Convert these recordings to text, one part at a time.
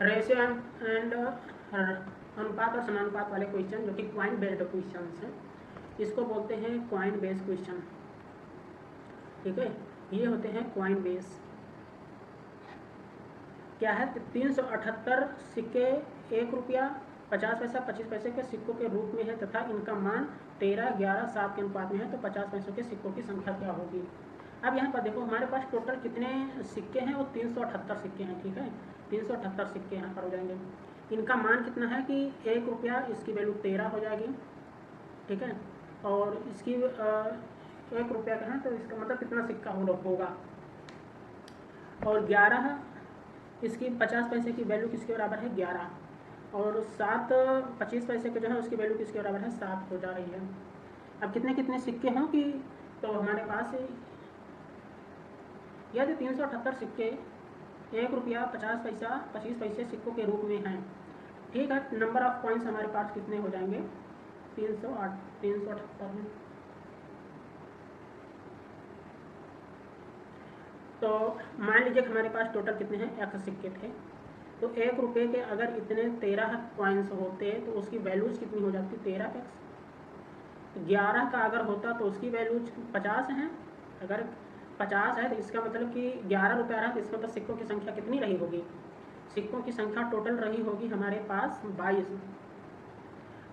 Ratio and अनुपात और समानुपात वाले क्वेश्चन जो कि क्वाइन बेस्ड क्वेश्चन हैं, इसको बोलते हैं क्वाइन बेस्ड क्वेश्चन। ठीक है, ये होते हैं क्वाइन बेस। क्या है, 378 सिक्के 1 रुपया 50 पैसा 25 पैसे के सिक्कों के रूप में है तथा इनका मान 13, 11, 7 के अनुपात में है, तो 50 पैसों के सिक्कों की संख्या क्या होगी। अब यहाँ पर देखो हमारे पास टोटल कितने सिक्के हैं, वो 378 सिक्के हैं। ठीक है, 378 सिक्के यहाँ पर हो जाएंगे। इनका मान कितना है कि 1 रुपया, इसकी वैल्यू 13 हो जाएगी। ठीक है, और इसकी 1 रुपया का है तो इसका मतलब कितना सिक्का होगा। और 11, इसकी 50 पैसे की वैल्यू किसके बराबर है, 11। और 7 25 पैसे के जो है उसकी वैल्यू किसके बराबर है, 7 हो जा रही है। अब कितने कितने सिक्के हों कि, तो हमारे पास यदि 378 सिक्के 1 रुपया 50 पैसा 25 पैसे सिक्कों के रूप में हैं, ठीक है, नंबर ऑफ पॉइंट्स हमारे पास कितने हो जाएंगे, 378 में। तो मान लीजिए कि हमारे पास टोटल कितने हैं, x सिक्के थे, तो 1 रुपये के अगर इतने 13 कॉइन्स होते तो उसकी वैल्यूज कितनी हो जाती, 13x। 11 का अगर होता तो उसकी वैल्यूज 50 हैं। अगर 50 है तो इसका मतलब कि 11 रुपया रहा, तो इसका मतलब सिक्कों की संख्या कितनी रही होगी, सिक्कों की संख्या टोटल रही होगी हमारे पास 22।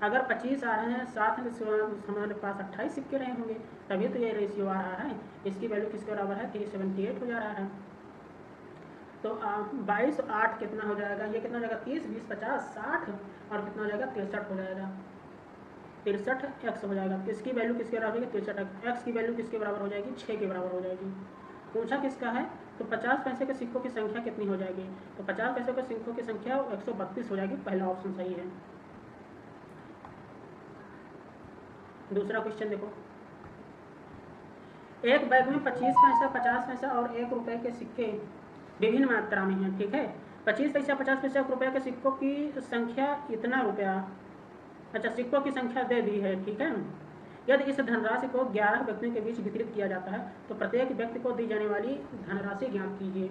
अगर 25 आ रहे हैं, 7 है, तो हमारे पास 28 सिक्के रहे होंगे, तभी तो ये रेशियो आ रहा है। इसकी वैल्यू किसके बराबर है, 378 हो जा रहा है। तो 22 8 कितना हो जाएगा, ये कितना हो जाएगा, 30 20 50 60, और कितना हो जाएगा, 63 हो जाएगा। 63x हो जाएगा। किसकी वैल्यू किसके बराबर है, 63x। x की वैल्यू किसके बराबर हो जाएगी, 6 के बराबर हो जाएगी। पूछा किसका है, तो 50 पैसे के सिक्कों की संख्या कितनी हो जाएगी, तो 50 पैसे के सिक्कों की संख्या 132 हो जाएगी। पहला ऑप्शन सही है। दूसरा क्वेश्चन देखो, एक बैग में 25 पैसा 50 पैसा और 1 रुपए के सिक्के विभिन्न मात्रा में हैं। ठीक है, 25 पैसा 50 पैसा 1 रुपये के सिक्कों की संख्या इतना रुपया, अच्छा सिक्कों की संख्या दे दी है। ठीक है, यदि इस धनराशि को 11 व्यक्तियों के बीच वितरित किया जाता है तो प्रत्येक व्यक्ति को दी जाने वाली धनराशि ज्ञात कीजिए।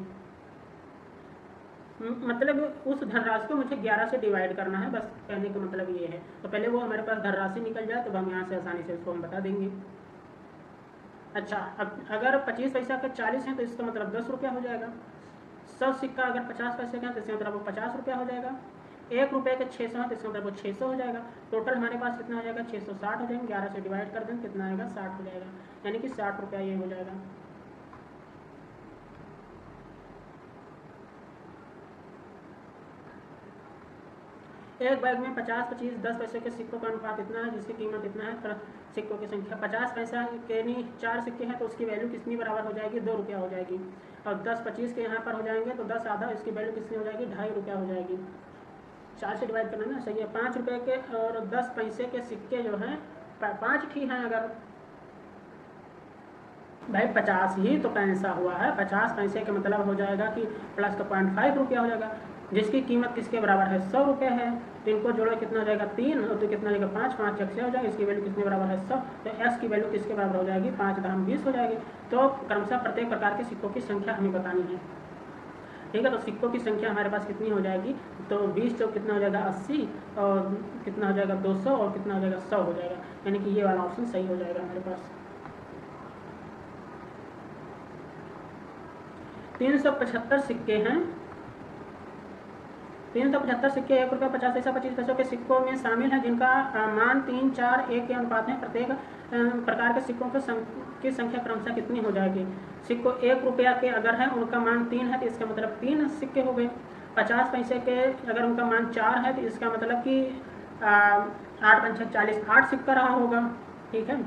मतलब उस धनराशि को मुझे 11 से डिवाइड करना है, बस कहने का मतलब ये है। तो पहले वो हमारे पास धनराशि निकल जाए तो हम यहाँ से आसानी से उसको हम बता देंगे। अच्छा, अब अगर 25 पैसा के 40 हैं तो इसका मतलब 10 रुपया हो जाएगा। 100 सिक्का अगर 50 पैसे का है तो इसका मतलब वो 50 रुपया हो जाएगा। 1 रुपये के 600 है तो इसका मतलब वो 600 हो जाएगा। टोटल हमारे पास कितना हो जाएगा, 660 हो जाएंगे। 11 से डिवाइड कर दें कितना आएगा, 60 हो जाएगा, यानी कि 60 रुपया ये हो जाएगा। एक बैग में 50 25 10 पैसे के सिक्कों का अनुपात इतना है जिसकी कीमत इतना है। सिक्कों की संख्या 50 पैसा के नहीं 4 सिक्के हैं तो उसकी वैल्यू कितनी बराबर हो जाएगी, 2 रुपया हो जाएगी। और 10 25 के यहाँ पर हो जाएंगे तो 10 आधा, इसकी वैल्यू कितनी हो जाएगी, 2.5 रुपया हो जाएगी। 4 से डिवाइड करना ना, सही है। 5 रुपये के और 10 पैसे के सिक्के जो हैं 5 ठीक हैं। अगर भाई 50 ही तो पैसा हुआ है, 50 पैसे का मतलब हो जाएगा कि प्लस का 0.5 रुपया हो जाएगा, जिसकी कीमत किसके बराबर है, 100 रुपये है। तो इनको जोड़ो कितना हो जाएगा, 3, और तो कितना हो जाएगा 5, 5 x हो जाएगा। इसकी वैल्यू किसके बराबर है, 100। तो x की वैल्यू किसके बराबर हो जाएगी, 5 दाम 20 हो जाएगी। तो क्रमशः प्रत्येक प्रकार के सिक्कों की संख्या हमें बतानी है। ठीक है, तो सिक्कों की संख्या हमारे पास कितनी हो जाएगी, तो 20 चौक कितना हो जाएगा 80, और कितना हो जाएगा 200, और कितना हो जाएगा 100 हो जाएगा, यानी कि ये वाला ऑप्शन सही हो जाएगा हमारे पास। 375 सिक्के हैं। 375 सिक्के 1 रुपया 50 पैसा 25 पैसों के सिक्कों में शामिल हैं, जिनका मान 3, 4, 1 के अनुपात में। प्रत्येक प्रकार के सिक्कों की संख्या क्रमशः कितनी हो जाएगी। सिक्कों 1 रुपया के अगर है उनका मान 3 है तो इसका मतलब 3 सिक्के हो गए। 50 पैसे के अगर उनका मान 4 है तो इसका मतलब कि 8 पंचे 40, 8 सिक्का रहा होगा। ठीक है,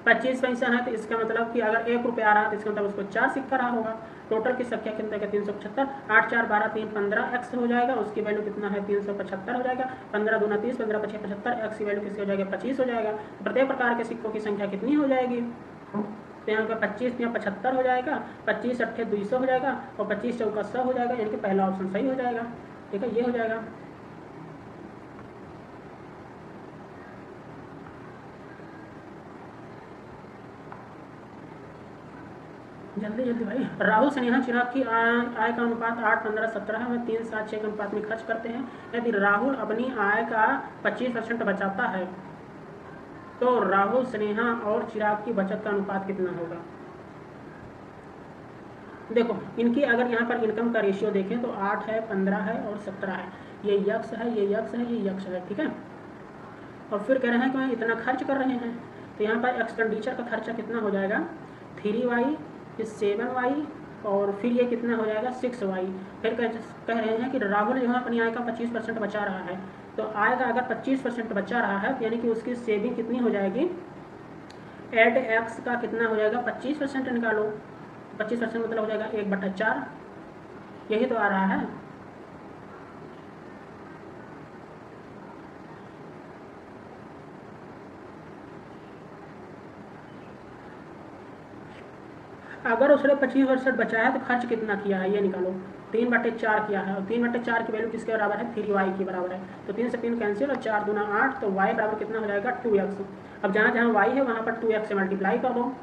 25 पैसा है तो इसका मतलब कि अगर 1 रुपया आ रहा है तो इसका मतलब उसको 4 सिक्का रहा होगा। टोटल की संख्या कितना है, 375। 8 4 12 3 15 x हो जाएगा, उसकी वैल्यू कितना है, 375 हो जाएगा। 15 दूना 30, 15 5 75, x की वैल्यू किसकी हो जाएगी, 25 हो जाएगा। प्रत्येक प्रकार के सिक्कों की संख्या कितनी हो जाएगी, तो यहाँ पर 25 यहाँ 75 हो जाएगा, 25 8 200 हो जाएगा, और 25 चौका 100 हो जाएगा, यानी कि पहला ऑप्शन सही हो जाएगा। ठीक है, ये हो जाएगा। जल्दी जल्दी भाई। राहुल स्नेहा चिराग की आय का अनुपात 8, 15, 17 में 3, 7, 6 के अनुपात में खर्च करते हैं। यदि राहुल अपनी आय का 25% बचाता है तो राहुल, स्नेहा और चिराग की बचत का अनुपात कितना होगा? देखो इनकी अगर यहाँ पर इनकम का रेशियो देखें तो 8 है, 15 है और 17 है। ये यक्स है, ये यक्स है, ये यक्स है, ठीक है। और फिर कह रहे हैं कि इतना खर्च कर रहे हैं, तो यहाँ पर एक्सपेंडिचर का खर्चा कितना हो जाएगा? 3y, फिर 7y और फिर ये कितना हो जाएगा? 6y। फिर कह रहे हैं कि राहुल जो है अपनी आय का 25% बचा रहा है, तो आय का अगर 25% बचा रहा है यानी कि उसकी सेविंग कितनी हो जाएगी? एड एक्स का कितना हो जाएगा? 25% निकालो। 25% मतलब हो जाएगा 1/4, यही तो आ रहा है। अगर उसने 25% बचाया है तो खर्च कितना किया है ये निकालो। 3/4 किया है और 3/4 की वैल्यू किसके बराबर है? 3y के बराबर है। तो 3 से 3 कैंसिल और 4 दूना 8, तो y बराबर कितना हो जाएगा? 2x। अब जहाँ जहाँ y है वहाँ पर 2x से मल्टीप्लाई कर दो,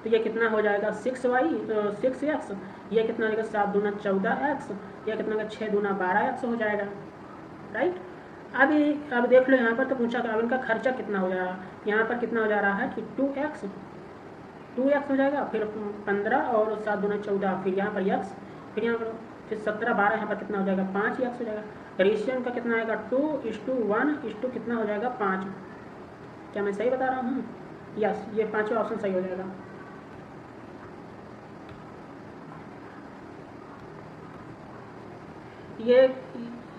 तो ये कितना हो जाएगा? 6y, तो 6x। ये कितना हो जाएगा? 7 दूना 14x। ये कितना होगा? 6 दूना 12x हो जाएगा, राइट। अब देख लो यहाँ पर तो पूछा अब इनका खर्चा कितना हो जा रहा है। यहाँ पर कितना हो जा रहा है कि 2x हो जाएगा, फिर 15 और 7 दूना 14, फिर यहाँ पर x, फिर यहाँ पर फिर 17, 12, यहाँ पर कितना हो जाएगा? 5x हो जाएगा। रेशियो का कितना आएगा? 2:1 कितना हो जाएगा? 5। क्या मैं सही बता रहा हूँ? यस, ये 5वां ऑप्शन सही हो जाएगा।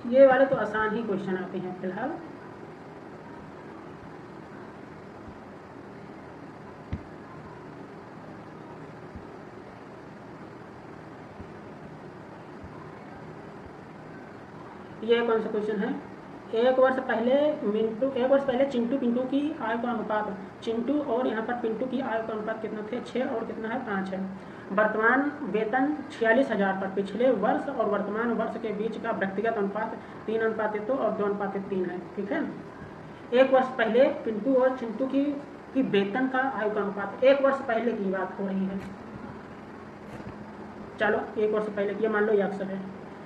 ये वाले तो आसान ही क्वेश्चन आते हैं फिलहाल। ये कौन सा क्वेश्चन है? एक वर्ष पहले चिंटू पिंटू की आय का अनुपात, चिंटू और यहाँ पर पिंटू की आय का अनुपात कितना थे? 6 और कितना है? 5 है। वर्तमान वेतन 46,000 पर पिछले वर्ष और वर्तमान वर्ष के बीच का व्यक्तिगत अनुपात 3:2 और 2:3 है, ठीक है। एक वर्ष पहले पिंटू और चिंटू की वेतन का आय का अनुपात, एक वर्ष पहले की बात हो रही है। चलो एक वर्ष पहले की मान लो ये अक्सर है,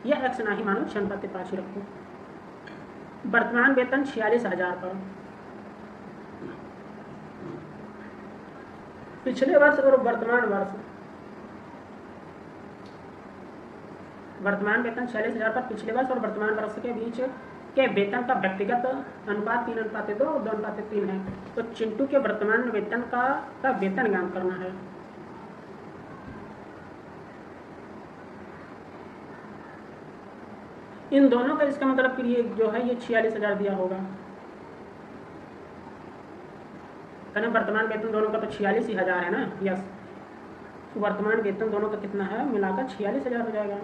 या एक्स ना ही मानो, 6:5 ही रखो। वर्तमान वेतन 46,000 पर पिछले वर्ष और वर्तमान वेतन 46,000 पर पिछले वर्ष और वर्तमान वर्ष के बीच के वेतन का व्यक्तिगत अनुपात 3:2 और 2:3 है। तो चिंटू के वर्तमान वेतन का वेतन ज्ञान करना है। इन दोनों का इसका मतलब कि ये जो है ये 46,000 दिया होगा, कहना वर्तमान वेतन दोनों का तो 46,000 है ना। यस, वर्तमान वेतन दोनों का कितना है? मिलाकर 46,000 हो जाएगा।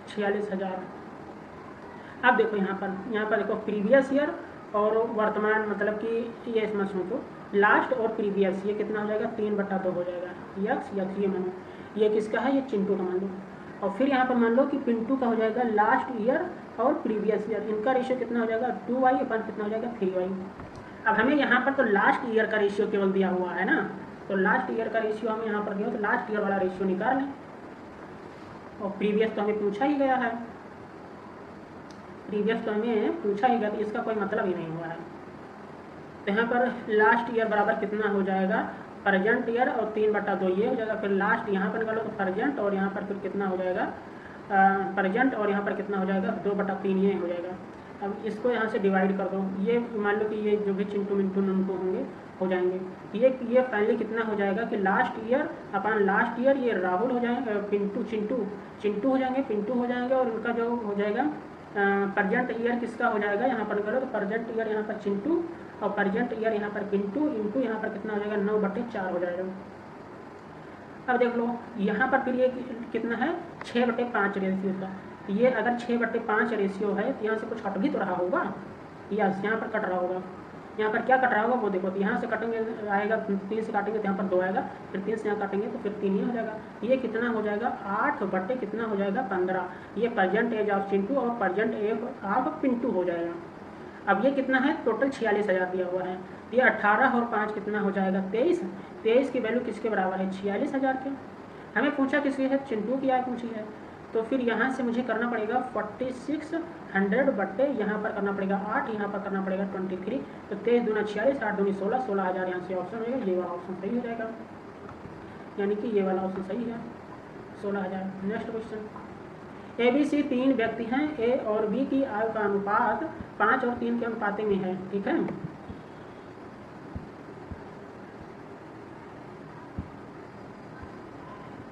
46,000। अब देखो यहाँ पर देखो प्रीवियस ईयर और वर्तमान, मतलब कि ये इसमें सोचो लास्ट और प्रीवियस, ये कितना हो जाएगा? 3/2 हो जाएगा। यक्स ये मानो, ये किसका है? ये चिंटू का मान लो। और फिर यहाँ पर मान लो कि पिंटू का हो जाएगा लास्ट ईयर और प्रीवियस ईयर, इनका रेशियो कितना हो जाएगा? 2y अपन कितना हो जाएगा? 3y। अब हमें यहाँ पर तो लास्ट ईयर का रेशियो केवल दिया हुआ है ना, तो लास्ट ईयर का रेशियो हमें यहाँ पर दिया, तो लास्ट ईयर वाला रेशियो निकाल लें। और प्रीवियस तो हमें पूछा ही गया है, तो इसका कोई मतलब ही नहीं हुआ है। तो यहाँ पर लास्ट ईयर बराबर कितना हो जाएगा? प्रेजेंट ईयर और 3/2 ये हो जाएगा। फिर लास्ट यहाँ पर निकालो तो प्रेजेंट, और यहाँ पर फिर कितना हो जाएगा? प्रेजेंट, और यहाँ पर कितना हो जाएगा? 2/3 ये हो जाएगा। अब इसको यहाँ से डिवाइड कर दो, ये मान लो कि ये जो भी चिंटू मिंटू नंटू होंगे हो जाएंगे। ये फाइनली कितना हो जाएगा कि लास्ट ईयर अपन लास्ट ईयर ये राहुल हो जाएंगे, चिंटू हो जाएंगे, पिंटू हो जाएंगे, और उनका जो हो जाएगा प्रेजेंट ईयर किसका हो जाएगा? यहाँ पर करो तो प्रेजेंट ईयर यहाँ पर चिंटू और प्रेजेंट ईयर यहाँ पर पिंटू, इंटू यहाँ पर कितना हो जाएगा? 9/4 हो जाएगा। अब देख लो यहाँ पर फिर ये कितना है? 6/5 रेशियो का। ये अगर 6/5 रेशियो है तो यहाँ से कुछ कट भी तो रहा होगा। यस, यहाँ पर कट रहा होगा। यहाँ पर क्या कट रहा होगा वो देखो, तो यहाँ से कटेंगे आएगा 3 से काटेंगे तो यहाँ पर 2 आएगा, फिर 3 से यहाँ काटेंगे तो फिर 3 ही हो जाएगा। ये कितना हो जाएगा? 8 कितना हो जाएगा? 15। ये प्रेजेंट एज ऑफ चिंटू और प्रेजेंट एज ऑफ पिंटू हो जाएगा। अब ये कितना है, टोटल 46,000 दिया हुआ है, तो ये 18 और 5 कितना हो जाएगा 23। 23 की वैल्यू किसके बराबर है, 46,000 के। हमें पूछा किसकी है, चिंटू की आय पूछी है। तो फिर यहाँ से मुझे करना पड़ेगा 4600 बट्टे यहाँ पर करना पड़ेगा 8, यहाँ पर करना पड़ेगा 23। तो 23 दूना 46, 8 दूनी 16, 16,000 यहाँ से ऑप्शन होगा, ये वाला ऑप्शन सही हो जाएगा, यानी कि ये वाला ऑप्शन सही है 16,000। नेक्स्ट क्वेश्चन, ABC 3 व्यक्ति हैं, A और B की आय का अनुपात 5 और 3 के अनुपात में है, ठीक है।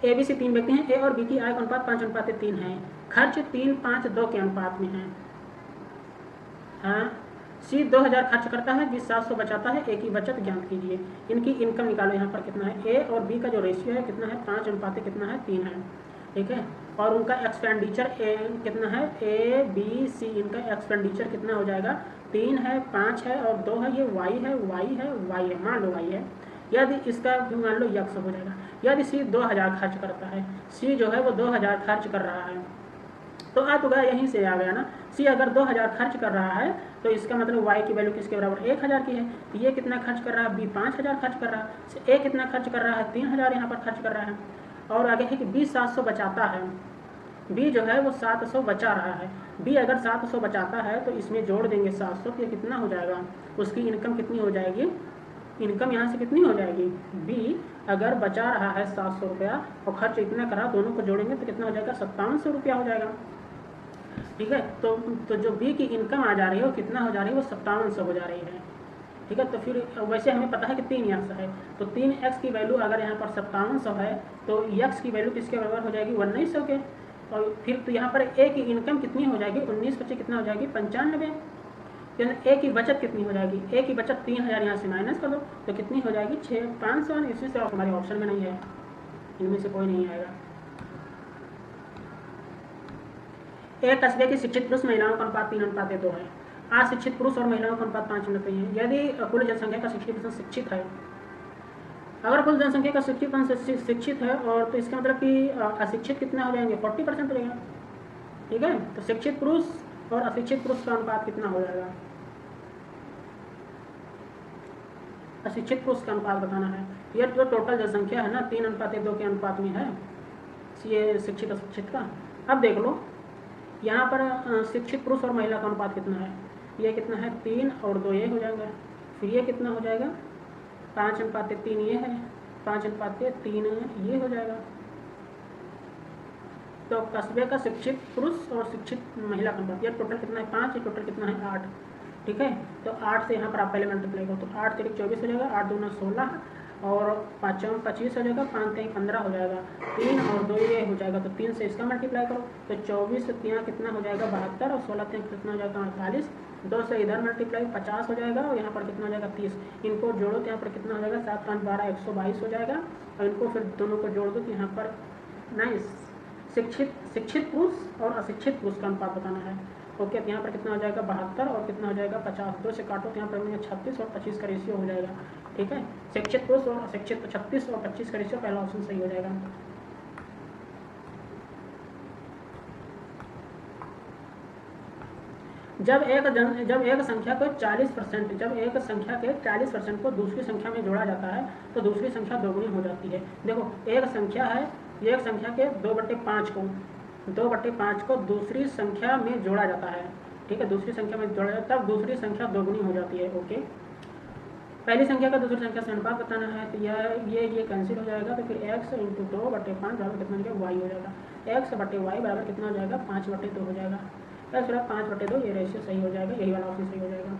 ABC 3 व्यक्ति हैं, A और B की आय का अनुपात 5:3 है, खर्च 3:5:2 के अनुपात में है। हाँ, C 2,000 खर्च करता है, B 700 बचाता है, A की बचत ज्ञात कीजिए। इनकी इनकम निकालो, यहाँ पर कितना है, A और B का जो रेशियो है कितना है, 5:3 कितना है, 3 है, ठीक है। और उनका एक्सपेंडिचर कितना है, A B C, इनका एक्सपेंडिचर कितना हो जाएगा, 3 है, 5 है और 2 है, ये Y है, Y है, Y है, मान लो Y है। यदि इसका भी मान लो यक्स हो जाएगा। यदि C 2,000 खर्च करता है, C जो है वो 2,000 खर्च कर रहा है, तो आ तो गया, यहीं से आ गया ना। C अगर 2,000 खर्च कर रहा है तो इसका मतलब Y की वैल्यू किसके बराबर, 1,000 की है। तो ये कितना खर्च कर रहा है, B 5,000 खर्च कर रहा है, A कितना खर्च कर रहा है, 3,000 यहाँ पर खर्च कर रहा है। और आगे है कि B 700 बचाता है, B जो है वो 700 बचा रहा है। B अगर 700 बचाता है तो इसमें जोड़ देंगे 700, तो ये कितना हो जाएगा, उसकी इनकम कितनी हो जाएगी, इनकम यहाँ से कितनी हो जाएगी, B अगर बचा रहा है 700 रुपया और खर्च इतना करा, दोनों को जोड़ेंगे तो कितना हो जाएगा, 5700 रुपया हो जाएगा, ठीक है। तो जो B की इनकम आ जा रही है वो कितना हो जा रही है, वो 5700 हो जा रही है, ठीक है। तो फिर वैसे हमें पता है कि 3x है, तो 3x की वैल्यू अगर यहाँ पर 5700 है तो x की वैल्यू किसके बराबर हो जाएगी, 1900 के। और फिर तो यहाँ पर A की इनकम कितनी हो जाएगी, 19 कितना हो जाएगी, 95। A की बचत कितनी हो जाएगी, A की बचत 3,000 यहाँ से माइनस कर दो तो कितनी हो जाएगी, 500। इसमें से हमारे ऑप्शन में नहीं है, इनमें से कोई नहीं आएगा। एक कस्बे की शिक्षित पुरुष महिलाओं का अनुपात 3:2 है। अशिक्षित पुरुष और महिलाओं का अनुपात 5:3 है। यदि कुल जनसंख्या का 60% शिक्षित है, अगर कुल जनसंख्या का 60% शिक्षित है और तो इसका मतलब कि अशिक्षित कितना हो जाएंगे, 40% हो जाएगा, ठीक है। तो शिक्षित पुरुष और अशिक्षित पुरुष का अनुपात कितना हो जाएगा, अशिक्षित पुरुष का अनुपात बताना है। यह जो टोटल जनसंख्या है ना 3:2 के अनुपात में है, ये शिक्षित अशिक्षित का। अब देख लो यहाँ पर शिक्षित पुरुष और महिला का अनुपात कितना है, ये कितना है, 3 और 2 ये हो जाएगा। फिर ये कितना हो जाएगा, 5:3 ये है, 5:3 ये हो जाएगा। तो कस्बे का शिक्षित पुरुष और शिक्षित महिला का अनुपात, ये टोटल कितना है, 5, ये टोटल कितना है, 8, ठीक है। तो 8 से यहाँ पर आप पहले मल्टीप्लाई करो, तो 8 3 24 हो जाएगा, 8 दूना 16 और 5 25 हो जाएगा, 5 3 15 हो जाएगा, 3 और 2 ये हो जाएगा। तो 3 से इसका मल्टीप्लाई करो तो 24 3 कितना हो जाएगा, 72 और 16 3 कितना हो जाएगा, 48। 2 से इधर मल्टीप्लाई 50 हो जाएगा और यहाँ पर कितना हो जाएगा, 30। इनको जोड़ो तो यहाँ पर कितना हो जाएगा, 7 5 12 122 हो जाएगा। और इनको फिर दोनों को जोड़ दो तो यहाँ पर नहीं, शिक्षित पुरुष और अशिक्षित पुरुष का अनुपात बताना है। ओके, तो यहाँ पर कितना हो जाएगा, 72 और कितना हो जाएगा, 50। 2 से काटो तो यहाँ पर 36 और 25 का रेशियो हो जाएगा, ठीक है। शिक्षित पुरुष और अशिक्षित, 36 और 25 का रेशियो, पहला ऑप्शन सही हो जाएगा। जब एक संख्या को 40%, जब एक संख्या के 40% को दूसरी संख्या में जोड़ा जाता है तो दूसरी संख्या दोगुनी हो जाती है। देखो एक संख्या है, एक संख्या के 2/5 को दूसरी संख्या में जोड़ा जाता है, ठीक है, दूसरी संख्या में जोड़ा जाता है तब दूसरी संख्या दोगुनी हो जाती है। ओके, पहली संख्या का दूसरी संख्या से अनुपात बताना है, तो ये कैंसिल हो जाएगा। तो फिर x × 2/5 बराबर कितना हो जाएगा, y हो जाएगा। x/y बराबर कितना हो जाएगा, 5/2 हो जाएगा। x बराबर 5/2, ये रेशियो सही हो जाएगा, यही वाला ऑप्शन सही हो जाएगा।